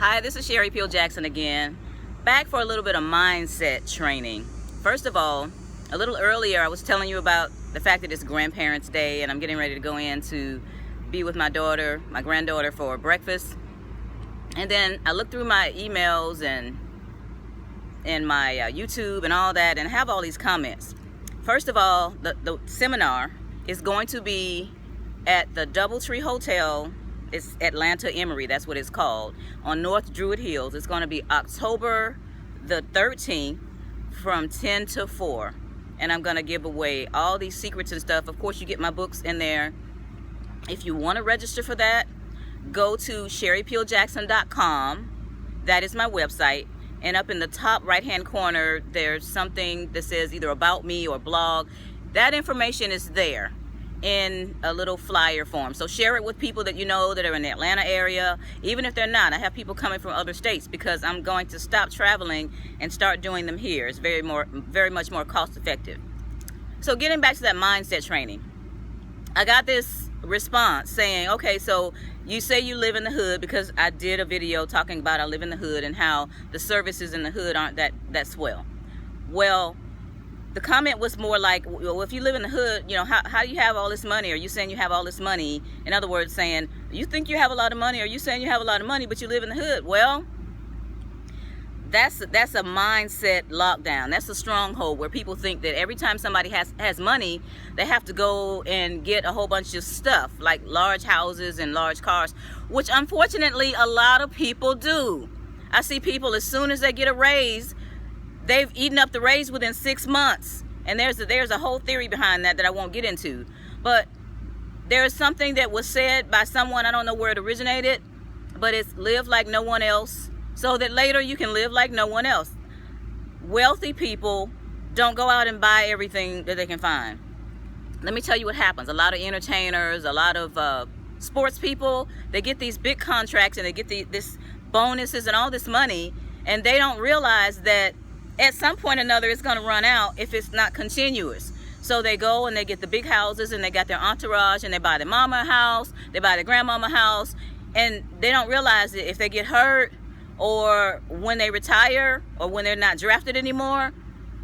Hi, this is Sherry Peel Jackson again, back for a little bit of mindset training. First of all, a little earlier I was telling you about the fact that it's Grandparents' Day and I'm getting ready to go in to be with my daughter, my granddaughter, for breakfast. And then I looked through my emails and my YouTube and all that, and I have all these comments. First of all, the seminar is going to be at the Doubletree Hotel. It's Atlanta Emory, that's what it's called, on North Druid Hills. It's going to be October the 13th from 10 to 4. And I'm going to give away all these secrets and stuff. Of course, you get my books in there. If you want to register for that, go to sherrypeeljackson.com. That is my website. And up in the top right-hand corner, there's something that says either About Me or Blog. That information is there in a little flyer form. So share it with people that you know that are in the Atlanta area. Even if they're not, I have people coming from other states because I'm going to stop traveling and start doing them here. It's very much more cost effective. So getting back to that mindset training, I got this response saying, okay, so you say you live in the hood, because I did a video talking about I live in the hood and how the services in the hood aren't that swell. Well, the comment was more like, well, if you live in the hood, you know, how do you have all this money? Are you saying you have all this money? In other words, saying, you think you have a lot of money? Are you saying you have a lot of money, but you live in the hood? Well, that's a mindset lockdown. That's a stronghold where people think that every time somebody has money, they have to go and get a whole bunch of stuff, like large houses and large cars, which unfortunately a lot of people do. I see people, as soon as they get a raise, they've eaten up the raise within 6 months. And there's a whole theory behind that I won't get into. But there is something that was said by someone, I don't know where it originated, but it's live like no one else, so that later you can live like no one else. Wealthy people don't go out and buy everything that they can find. Let me tell you what happens. A lot of entertainers, a lot of sports people, they get these big contracts and they get this bonuses and all this money, and they don't realize that at some point or another it's going to run out if it's not continuous. So they go and they get the big houses and they got their entourage and they buy their mama a house, they buy their grandmama a house, and they don't realize that if they get hurt or when they retire or when they're not drafted anymore,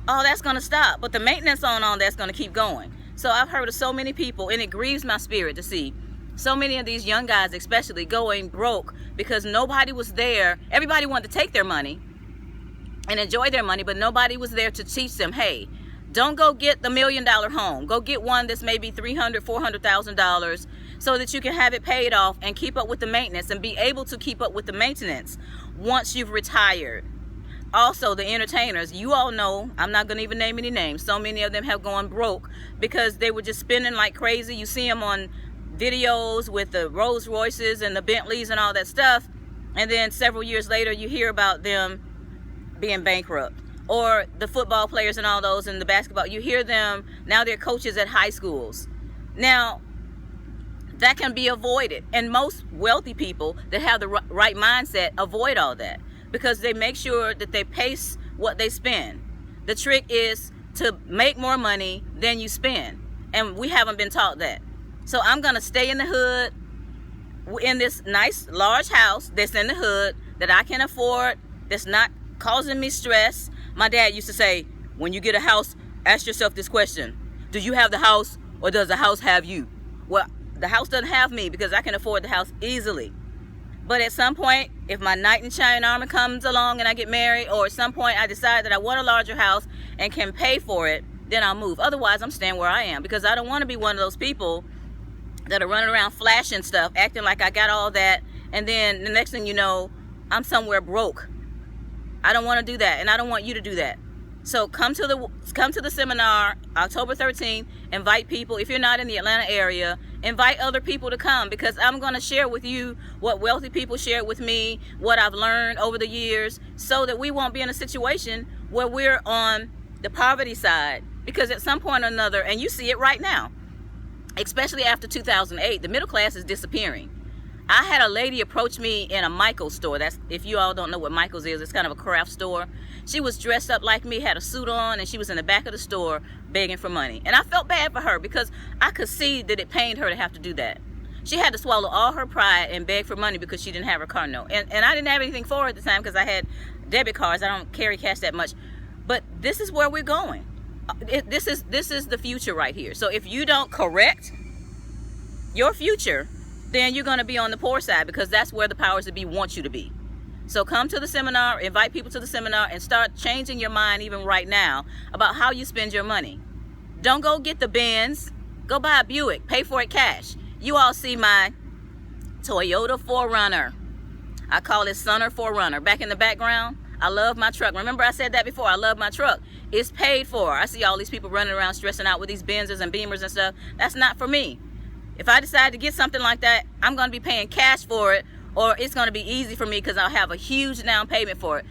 all that's going to stop. But the maintenance on all that's going to keep going. So I've heard of so many people, and it grieves my spirit to see so many of these young guys especially going broke because nobody was there. Everybody wanted to take their money and enjoy their money, but nobody was there to teach them, hey, don't go get the $1 million home. Go get one that's maybe $300,000, $400,000 so that you can have it paid off and keep up with the maintenance and be able to keep up with the maintenance once you've retired. Also, the entertainers, you all know, I'm not going to even name any names. So many of them have gone broke because they were just spending like crazy. You see them on videos with the Rolls Royces and the Bentleys and all that stuff. And then several years later, you hear about them being bankrupt. Or the football players and all those, and the basketball, you hear them, now they're coaches at high schools. Now, that can be avoided. And most wealthy people that have the right mindset avoid all that because they make sure that they pace what they spend. The trick is to make more money than you spend. And we haven't been taught that. So I'm going to stay in the hood, in this nice large house that's in the hood that I can afford, that's not causing me stress. My dad used to say, when you get a house, ask yourself this question: do you have the house or does the house have you? Well, the house doesn't have me because I can afford the house easily. But at some point, if my knight in shining armor comes along and I get married, or at some point I decide that I want a larger house and can pay for it, then I'll move. Otherwise, I'm staying where I am because I don't want to be one of those people that are running around flashing stuff, acting like I got all that, and then the next thing you know, I'm somewhere broke. I don't want to do that, and I don't want you to do that. So come to the seminar October 13th. Invite people. If you're not in the Atlanta area, invite other people to come, because I'm going to share with you what wealthy people shared with me, what I've learned over the years, so that we won't be in a situation where we're on the poverty side. Because at some point or another, and you see it right now, especially after 2008, the middle class is disappearing. I had a lady approach me in a Michael's store. That's, if you all don't know what Michael's is, it's kind of a craft store. She was dressed up like me, had a suit on, and she was in the back of the store begging for money. And I felt bad for her because I could see that it pained her to have to do that. She had to swallow all her pride and beg for money because she didn't have her car note. And I didn't have anything for her at the time because I had debit cards. I don't carry cash that much. But this is where we're going. This is the future right here. So if you don't correct your future, then you're going to be on the poor side, because that's where the powers that be want you to be. So come to the seminar, invite people to the seminar, and start changing your mind even right now about how you spend your money. Don't go get the Benz. Go buy a Buick. Pay for it cash. You all see my Toyota 4Runner. I call it Sunner 4Runner. Back in the background, I love my truck. Remember I said that before. I love my truck. It's paid for. I see all these people running around stressing out with these Benzes and Beamers and stuff. That's not for me. If I decide to get something like that, I'm going to be paying cash for it, or it's going to be easy for me because I'll have a huge down payment for it.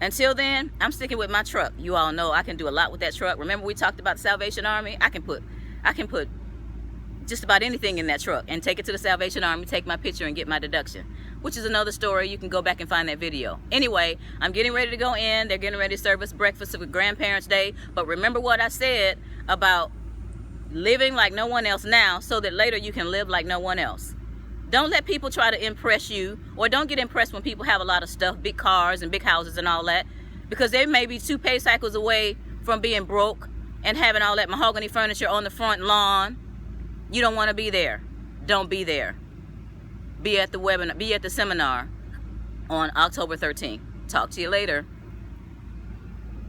Until then, I'm sticking with my truck. You all know I can do a lot with that truck. Remember we talked about the Salvation Army? I can put just about anything in that truck and take it to the Salvation Army, take my picture, and get my deduction, which is another story. You can go back and find that video. Anyway, I'm getting ready to go in. They're getting ready to serve us breakfast with Grandparents' Day. But remember what I said about living like no one else now, so that later you can live like no one else. Don't let people try to impress you, or don't get impressed when people have a lot of stuff, big cars and big houses and all that, because they may be 2 pay cycles away from being broke and having all that mahogany furniture on the front lawn. You don't want to be there. Don't be there. Be at the webinar, be at the seminar on October 13th. Talk to you later.